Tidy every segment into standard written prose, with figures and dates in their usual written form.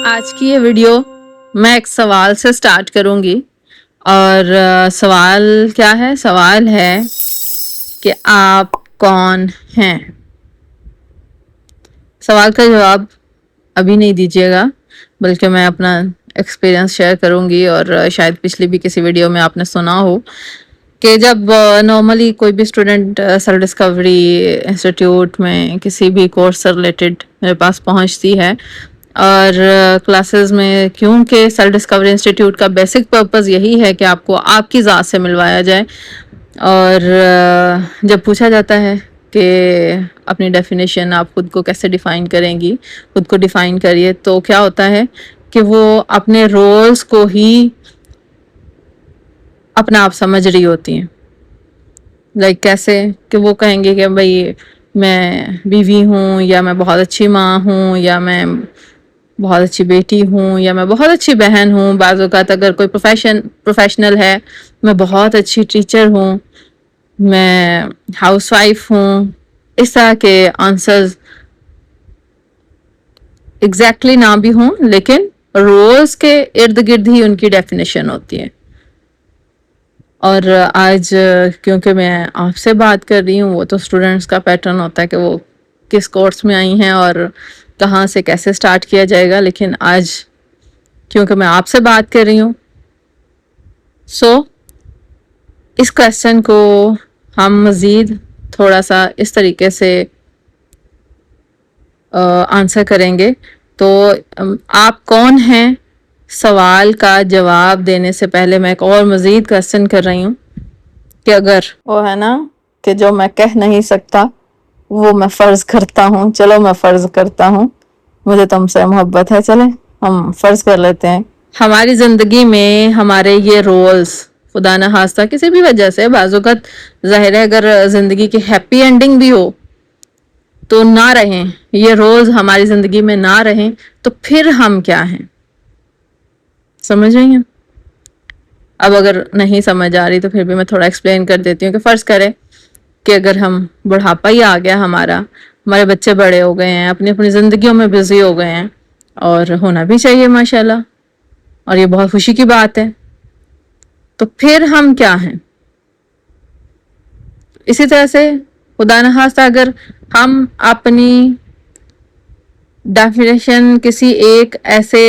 आज की ये वीडियो मैं एक सवाल से स्टार्ट करूंगी और सवाल क्या है? सवाल है कि आप कौन हैं। सवाल का जवाब अभी नहीं दीजिएगा, बल्कि मैं अपना एक्सपीरियंस शेयर करूंगी। और शायद पिछली भी किसी वीडियो में आपने सुना हो कि जब नॉर्मली कोई भी स्टूडेंट सेल्फ डिस्कवरी इंस्टीट्यूट में किसी भी कोर्स से रिलेटेड मेरे पास पहुंचती है, और क्लासेस में, क्योंकि सेल्फ डिस्कवरी इंस्टीट्यूट का बेसिक पर्पस यही है कि आपको आपकी ज़ात से मिलवाया जाए। और जब पूछा जाता है कि अपनी डेफिनेशन आप खुद को कैसे डिफ़ाइन करेंगी, खुद को डिफ़ाइन करिए, तो क्या होता है कि वो अपने रोल्स को ही अपना आप समझ रही होती हैं। लाइक कैसे कि वो कहेंगे कि भाई मैं बीवी हूँ, या मैं बहुत अच्छी माँ हूँ, या मैं बहुत अच्छी बेटी हूँ, या मैं बहुत अच्छी बहन हूँ। बाज़ औक़ात अगर कोई प्रोफेशनल है, मैं बहुत अच्छी टीचर हूँ, मैं हाउसवाइफ हूँ। इस तरह के आंसर्स एग्जैक्टली ना भी हों, लेकिन रोल्स के इर्द गिर्द ही उनकी डेफिनेशन होती है। और आज क्योंकि मैं आपसे बात कर रही हूँ, वो तो स्टूडेंट्स का पैटर्न होता है कि वो किस कोर्स में आई हैं और कहाँ से कैसे स्टार्ट किया जाएगा। लेकिन आज क्योंकि मैं आपसे बात कर रही हूँ, सो इस क्वेश्चन को हम मज़ीद थोड़ा सा इस तरीके से आंसर करेंगे। तो आप कौन हैं, सवाल का जवाब देने से पहले मैं एक और मज़ीद क्वेश्चन कर रही हूँ कि अगर वो है ना कि जो मैं कह नहीं सकता वो मैं फ़र्ज़ करता हूँ। चलो मैं फ़र्ज़ करता हूँ, मुझे तुमसे मोहब्बत है। चले हम फ़र्ज़ कर लेते हैं, हमारी ज़िंदगी में हमारे ये रोल्स खुदा न खास्ता किसी भी वजह से, बाज़ औक़ात ज़ाहिर है अगर ज़िंदगी की हैप्पी एंडिंग भी हो तो ना रहें, ये रोल्स हमारी ज़िंदगी में ना रहें, तो फिर हम क्या हैं? समझ रही हैं? अब अगर नहीं समझ आ रही तो फिर भी मैं थोड़ा एक्सप्लेन कर देती हूँ कि फ़र्ज़ करें कि अगर हम बुढ़ापा ही आ गया, हमारे बच्चे बड़े हो गए हैं, अपनी अपनी ज़िंदगियों में बिज़ी हो गए हैं, और होना भी चाहिए माशाल्लाह, और ये बहुत खुशी की बात है। तो फिर हम क्या हैं? इसी तरह से खुदा न खास्ता अगर हम अपनी डेफिनेशन किसी एक ऐसे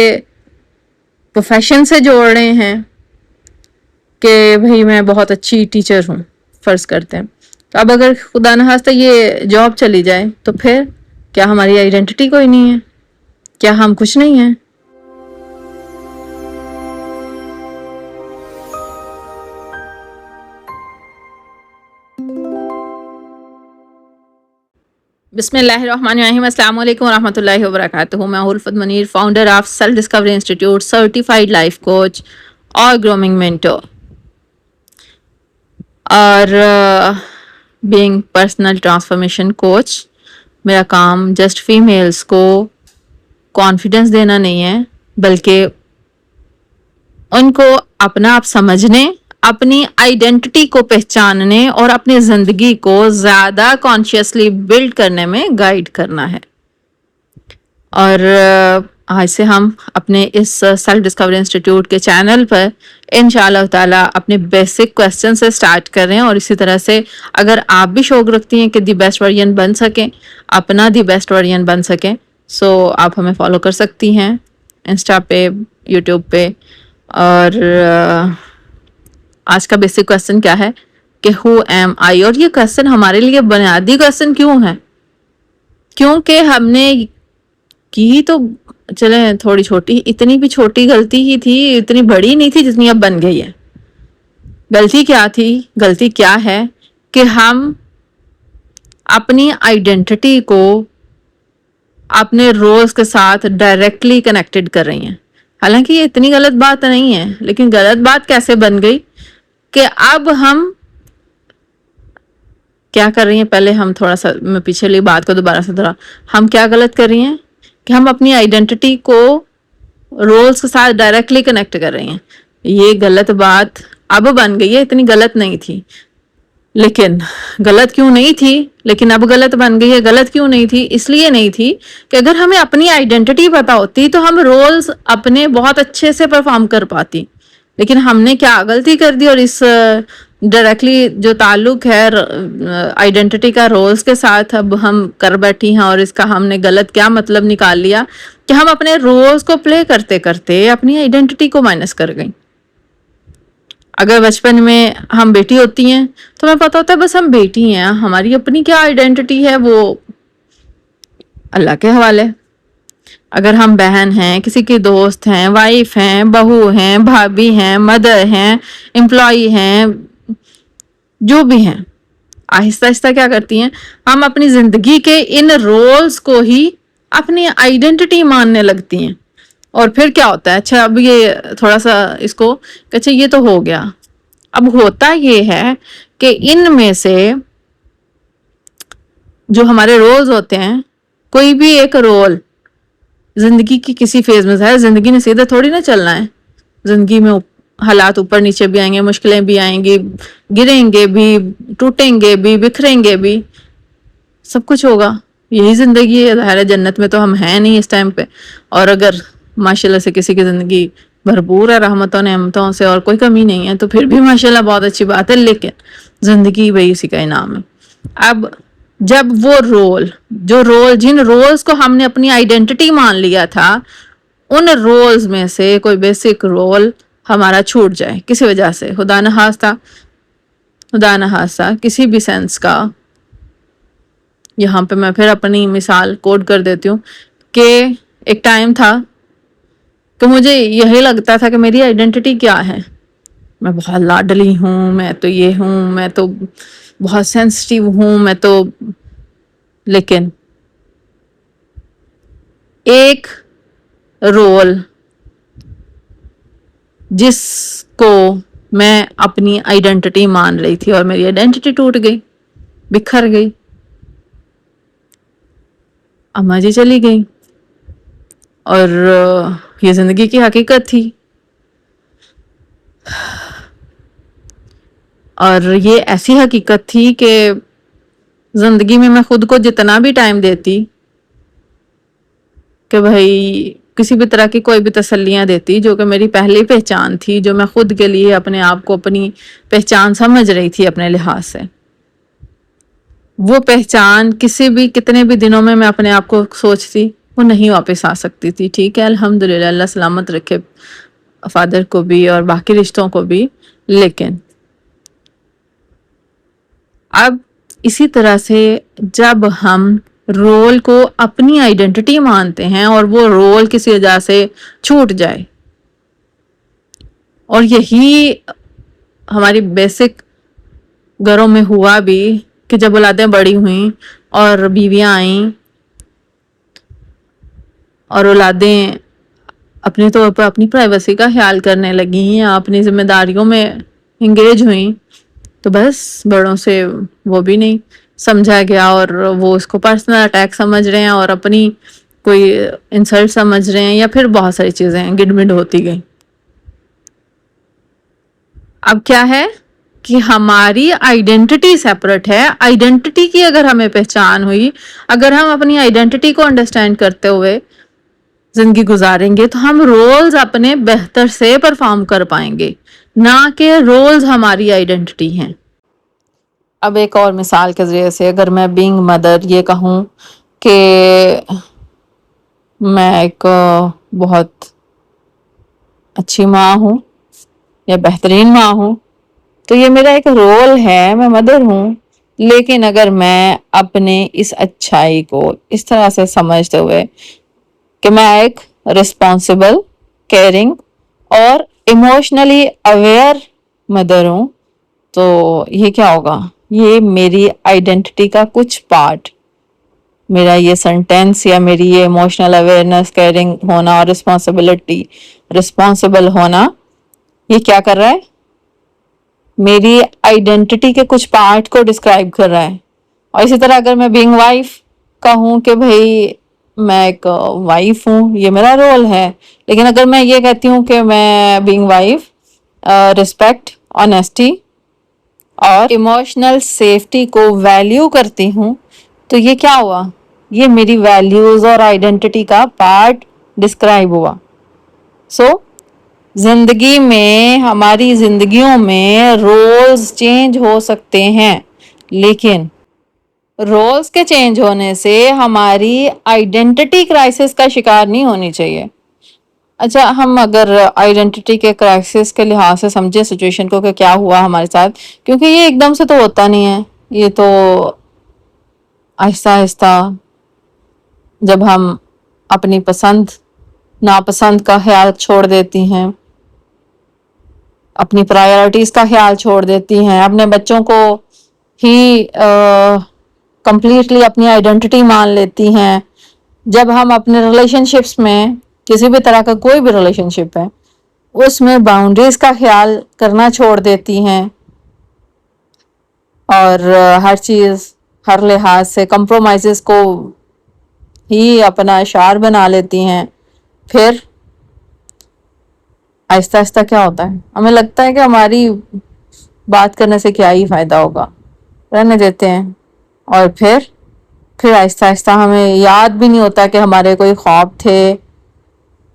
प्रोफेशन से जोड़ रहे हैं कि भाई मैं बहुत अच्छी टीचर हूँ, फ़र्ज़ करते हैं, तो अब अगर खुदा न खास्ता ये जॉब चली जाए तो फिर क्या हमारी आइडेंटिटी कोई नहीं है? क्या हम कुछ नहीं हैं? बिस्मिल्लाहिर्रहमानिर्रहीम, अस्सलाम वालेकुम रहमतुल्लाहि व बरकातुहू। मैं उल्फत Munir, founder of self discovery institute, certified life coach और ग्रूमिंग मेंटर, और बीइंग पर्सनल ट्रांसफॉर्मेशन कोच। मेरा काम जस्ट फीमेल्स को कॉन्फिडेंस देना नहीं है, बल्कि उनको अपना आप समझने, अपनी आइडेंटिटी को पहचानने और अपनी ज़िंदगी को ज़्यादा कॉन्शियसली बिल्ड करने में गाइड करना है। और आज से हम अपने इस सेल्फ डिस्कवरी इंस्टीट्यूट के चैनल पर इंशाअल्लाह ताला अपने बेसिक क्वेश्चन से स्टार्ट कर रहे हैं। और इसी तरह से अगर आप भी शौक रखती हैं कि दी बेस्ट वर्जन बन सकें, अपना दी बेस्ट वर्जन बन सकें, सो आप हमें फॉलो कर सकती हैं इंस्टा पे, यूट्यूब पे। और आज का बेसिक क्वेश्चन क्या है कि हु एम आई। और ये क्वेश्चन हमारे लिए बुनियादी क्वेश्चन क्यों है? क्योंकि हमने की तो चले थोड़ी छोटी, इतनी भी छोटी गलती ही थी, इतनी बड़ी नहीं थी जितनी अब बन गई है। गलती क्या थी? गलती क्या है कि हम अपनी आइडेंटिटी को अपने रोल्स के साथ डायरेक्टली कनेक्टेड कर रही हैं। हालांकि ये इतनी गलत बात नहीं है, लेकिन गलत बात कैसे बन गई कि अब हम क्या कर रही हैं? पहले हम थोड़ा सा, मैं पिछली बात को दोबारा से दोहरा, हम क्या गलत कर रही हैं कि हम अपनी आइडेंटिटी को रोल्स के साथ डायरेक्टली कनेक्ट कर रही हैं। ये गलत बात अब बन गई है, इतनी गलत नहीं थी। लेकिन गलत क्यों नहीं थी, लेकिन अब गलत बन गई है। गलत क्यों नहीं थी? इसलिए नहीं थी कि अगर हमें अपनी आइडेंटिटी पता होती तो हम रोल्स अपने बहुत अच्छे से परफॉर्म कर पाती। लेकिन हमने क्या गलती कर दी, और इस डायरेक्टली जो ताल्लुक है आइडेंटिटी का रोल्स के साथ अब हम कर बैठी हैं, और इसका हमने गलत क्या मतलब निकाल लिया कि हम अपने रोल्स को प्ले करते करते अपनी आइडेंटिटी को माइनस कर गई। अगर बचपन में हम बेटी होती हैं तो हमें पता होता है बस हम बेटी हैं, हमारी अपनी क्या आइडेंटिटी है वो अल्लाह के हवाले। अगर हम बहन हैं, किसी की दोस्त हैं, वाइफ हैं, बहू हैं, भाभी हैं, मदर हैं, एम्प्लॉय हैं, जो भी हैं, आहिस्ता आहिस्ता क्या करती हैं, हम अपनी जिंदगी के इन रोल्स को ही अपनी आइडेंटिटी मानने लगती हैं। और फिर क्या होता है, अच्छा अब ये थोड़ा सा इसको, अच्छा ये तो हो गया। अब होता ये है कि इनमें से जो हमारे रोल्स होते हैं, कोई भी एक रोल जिंदगी की किसी फेज में है, जिंदगी ने सीधे थोड़ी ना चलना है। जिंदगी में हालात ऊपर नीचे भी आएंगे, मुश्किलें भी आएंगी, गिरेंगे भी, टूटेंगे भी, बिखरेंगे भी, सब कुछ होगा। यही जिंदगी है। ज़ाहिर है जन्नत में तो हम हैं नहीं इस टाइम पे, और अगर माशाल्लाह से किसी की जिंदगी भरपूर है रहमतों नेमतों से और कोई कमी नहीं है तो फिर भी माशाल्लाह बहुत अच्छी बात है। लेकिन जिंदगी वही उसी का इनाम है। अब जब वो जिन रोल्स को हमने अपनी आइडेंटिटी मान लिया था, उन रोल्स में से कोई बेसिक रोल हमारा छूट जाए किसी वजह से, खुदा न खास्ता किसी भी सेंस का, यहाँ पे मैं फिर अपनी मिसाल कोड कर देती हूँ कि एक टाइम था कि मुझे यही लगता था कि मेरी आइडेंटिटी क्या है, मैं बहुत लाडली हूँ, मैं तो ये हूँ, मैं तो बहुत सेंसिटिव हूँ, मैं तो, लेकिन एक रोल जिसको मैं अपनी आइडेंटिटी मान रही थी और मेरी आइडेंटिटी टूट गई, बिखर गई। अम्मा जी चली गई और ये जिंदगी की हकीकत थी। और ये ऐसी हकीकत थी कि जिंदगी में मैं खुद को जितना भी टाइम देती कि भाई किसी भी तरह की कोई भी तसल्लियां देती, जो कि मेरी पहली पहचान थी, जो मैं खुद के लिए अपने आप को अपनी पहचान समझ रही थी अपने लिहाज से, वो पहचान किसी भी कितने भी दिनों में मैं अपने आप को सोचती वो नहीं वापस आ सकती थी। ठीक है, अल्हम्दुलिल्लाह, अल्लाह सलामत रखे फादर को भी और बाकी रिश्तों को भी। लेकिन अब इसी तरह से जब हम रोल को अपनी आइडेंटिटी मानते हैं और वो रोल किसी वजह से छूट जाए, और यही हमारी बेसिक घरों में हुआ भी कि जब औलादें बड़ी हुई और बीवियां आईं और औलादें अपने तौर पर अपनी प्राइवेसी का ख्याल करने लगी या अपनी जिम्मेदारियों में इंगेज हुई, तो बस बड़ों से वो भी नहीं समझा गया और वो उसको पर्सनल अटैक समझ रहे हैं और अपनी कोई इंसल्ट समझ रहे हैं, या फिर बहुत सारी चीजें गिड़मिड़ होती गई। अब क्या है कि हमारी आइडेंटिटी सेपरेट है। आइडेंटिटी की अगर हमें पहचान हुई, अगर हम अपनी आइडेंटिटी को अंडरस्टैंड करते हुए जिंदगी गुजारेंगे तो हम रोल्स अपने बेहतर से परफॉर्म कर पाएंगे, ना कि रोल्स हमारी आइडेंटिटी हैं। अब एक और मिसाल के जरिए से अगर मैं बीइंग मदर ये कहूँ कि मैं एक बहुत अच्छी माँ हूँ या बेहतरीन माँ हूँ, तो ये मेरा एक रोल है, मैं मदर हूँ। लेकिन अगर मैं अपने इस अच्छाई को इस तरह से समझते हुए कि मैं एक रिस्पॉन्सिबल, केयरिंग और इमोशनली अवेयर मदर हूँ, तो ये क्या होगा, ये मेरी आइडेंटिटी का कुछ पार्ट, मेरा ये सेंटेंस या मेरी ये इमोशनल अवेयरनेस, केयरिंग होना और रिस्पॉन्सिबल होना, ये क्या कर रहा है, मेरी आइडेंटिटी के कुछ पार्ट को डिस्क्राइब कर रहा है। और इसी तरह अगर मैं बीइंग वाइफ कहूँ कि भाई मैं एक वाइफ हूँ, ये मेरा रोल है। लेकिन अगर मैं ये कहती हूँ कि मैं बीइंग वाइफ रिस्पेक्ट, ऑनेस्टी اور ایموشنل سیفٹی کو ویلیو کرتی ہوں، تو یہ کیا ہوا؟ یہ میری ویلیوز اور آئیڈینٹی کا پارٹ ڈسکرائب ہوا۔ سو زندگی میں، ہماری زندگیوں میں رولز چینج ہو سکتے ہیں، لیکن رولز کے چینج ہونے سے ہماری آئیڈینٹی کرائسس کا شکار نہیں ہونی چاہیے۔ اچھا، ہم اگر آئیڈینٹی کے کرائسس کے لحاظ سے سمجھے سچویشن کو کہ کیا ہوا ہمارے ساتھ، کیونکہ یہ ایک دم سے تو ہوتا نہیں ہے، یہ تو آہستہ آہستہ جب ہم اپنی پسند ناپسند کا خیال چھوڑ دیتی ہیں، اپنی پرائیورٹیز کا خیال چھوڑ دیتی ہیں، اپنے بچوں کو ہی کمپلیٹلی اپنی آئیڈینٹی مان لیتی ہیں، جب ہم اپنے ریلیشن شپس میں، کسی بھی طرح کا کوئی بھی ریلیشن شپ ہے، اس میں باؤنڈریز کا خیال کرنا چھوڑ دیتی ہیں، اور ہر چیز، ہر لحاظ سے کمپرومائزز کو ہی اپنا شعار بنا لیتی ہیں، پھر آہستہ آہستہ کیا ہوتا ہے؟ ہمیں لگتا ہے کہ ہماری بات کرنے سے کیا ہی فائدہ ہوگا، رہنے دیتے ہیں، اور پھر آہستہ آہستہ ہمیں یاد بھی نہیں ہوتا کہ ہمارے کوئی خواب تھے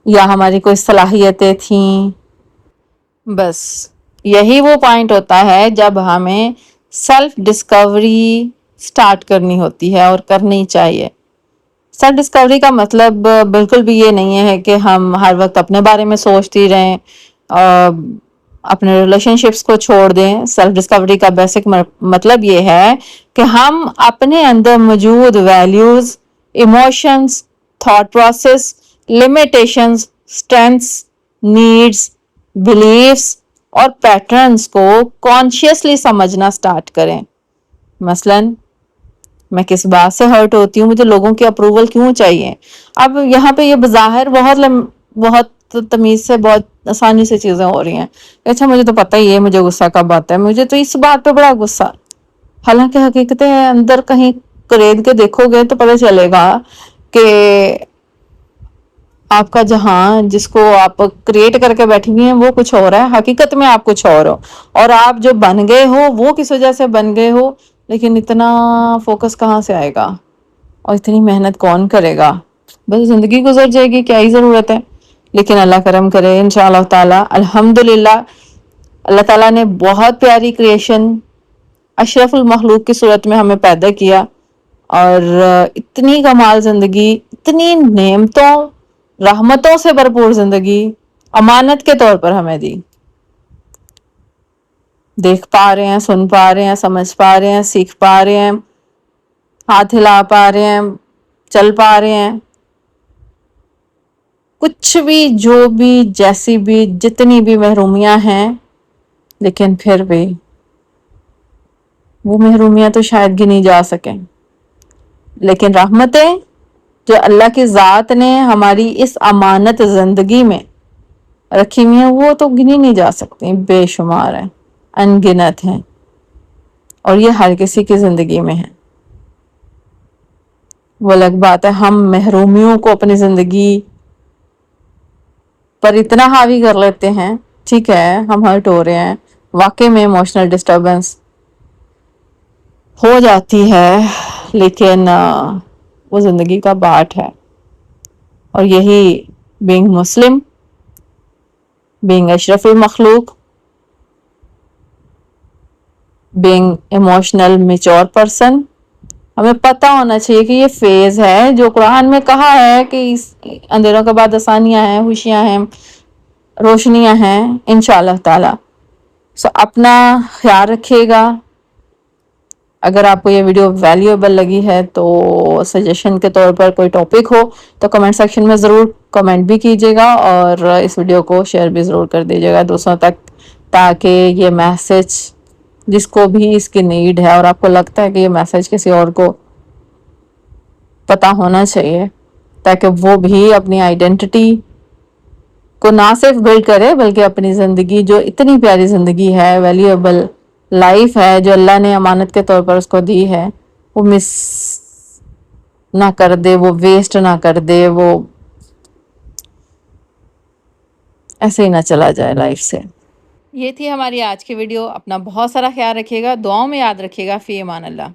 یا ہماری کوئی صلاحیتیں تھیں۔ بس یہی وہ پوائنٹ ہوتا ہے جب ہمیں سیلف ڈسکوری سٹارٹ کرنی ہوتی ہے، اور کرنی چاہیے۔ سیلف ڈسکوری کا مطلب بالکل بھی یہ نہیں ہے کہ ہم ہر وقت اپنے بارے میں سوچتی رہیں، اپنے ریلیشن شپس کو چھوڑ دیں۔ سیلف ڈسکوری کا بیسک مطلب یہ ہے کہ ہم اپنے اندر موجود values, emotions, thought process, limitations, strengths, needs, beliefs اور پیٹرنز کو کانشیسلی سمجھنا سٹارٹ کریں۔ مثلاً میں کس بات سے ہرٹ ہوتی ہوں، مجھے لوگوں کی اپروول کیوں چاہیے؟ اب یہاں پہ یہ بظاہر بہت تمیز سے، بہت آسانی سے چیزیں ہو رہی ہیں۔ اچھا، مجھے تو پتہ ہی ہے مجھے غصہ کب آتا ہے، مجھے تو اس بات پہ بڑا غصہ، حالانکہ حقیقت اندر کہیں قرید کے دیکھو گے تو پتہ چلے گا کہ آپ کا جہاں جس کو آپ کریٹ کر کے بیٹھی ہوئی ہیں وہ کچھ اور ہے، حقیقت میں آپ کچھ اور ہو، اور آپ جو بن گئے ہو وہ کس وجہ سے بن گئے ہو، لیکن اتنا فوکس کہاں سے آئے گا اور اتنی محنت کون کرے گا؟ بس زندگی گزر جائے گی، کیا ہی ضرورت ہے؟ لیکن اللہ کرم کرے انشاءاللہ تعالی، الحمدللہ اللہ تعالیٰ نے بہت پیاری کریشن اشرف المخلوق کی صورت میں ہمیں پیدا کیا، اور اتنی کمال زندگی، اتنی نعمتوں، رحمتوں سے بھرپور زندگی امانت کے طور پر ہمیں دی۔ دیکھ پا رہے ہیں، سن پا رہے ہیں، سمجھ پا رہے ہیں، سیکھ پا رہے ہیں، ہاتھ ہلا پا رہے ہیں، چل پا رہے ہیں، کچھ بھی، جو بھی، جیسی بھی، جتنی بھی محرومیاں ہیں، لیکن پھر بھی وہ محرومیاں تو شاید گنی جا سکیں، لیکن رحمتیں جو اللہ کی ذات نے ہماری اس امانت زندگی میں رکھی ہوئی ہیں وہ تو گنی نہیں جا سکتی، بے شمار ہیں، ان گنت ہیں، اور یہ ہر کسی کی زندگی میں ہے۔ وہ الگ بات ہے ہم محرومیوں کو اپنی زندگی پر اتنا حاوی کر لیتے ہیں، ٹھیک ہے ہم ہرٹ ہو رہے ہیں، واقعی میں ایموشنل ڈسٹربنس ہو جاتی ہے، لیکن وہ زندگی کا پارٹ ہے، اور یہی بینگ مسلم، بینگ اشرف المخلوق، بینگ ایموشنل میچور پرسن، ہمیں پتہ ہونا چاہیے کہ یہ فیز ہے جو قرآن میں کہا ہے کہ اس اندھیروں کے بعد آسانیاں ہیں، خوشیاں ہیں، روشنیاں ہیں انشاءاللہ تعالی۔ سو اپنا خیال رکھیے گا۔ اگر آپ کو یہ ویڈیو ویلیویبل لگی ہے تو سجیشن کے طور پر کوئی ٹاپک ہو تو کمنٹ سیکشن میں ضرور کمنٹ بھی کیجیے گا، اور اس ویڈیو کو شیئر بھی ضرور کر دیجیے گا دوستوں تک، تاکہ یہ میسج جس کو بھی اس کی نیڈ ہے اور آپ کو لگتا ہے کہ یہ میسج کسی اور کو پتا ہونا چاہیے، تاکہ وہ بھی اپنی آئیڈینٹی کو نہ صرف بلڈ کرے بلکہ اپنی زندگی، جو اتنی پیاری زندگی ہے، ویلیویبل لائف ہے جو اللہ نے امانت کے طور پر اس کو دی ہے، وہ مس نہ کر دے، وہ ویسٹ نہ کر دے، وہ ایسے ہی نہ چلا جائے لائف سے۔ یہ تھی ہماری آج کی ویڈیو. اپنا بہت سارا خیال رکھیے گا، دعاؤں میں یاد رکھیے گا. فی امان اللہ.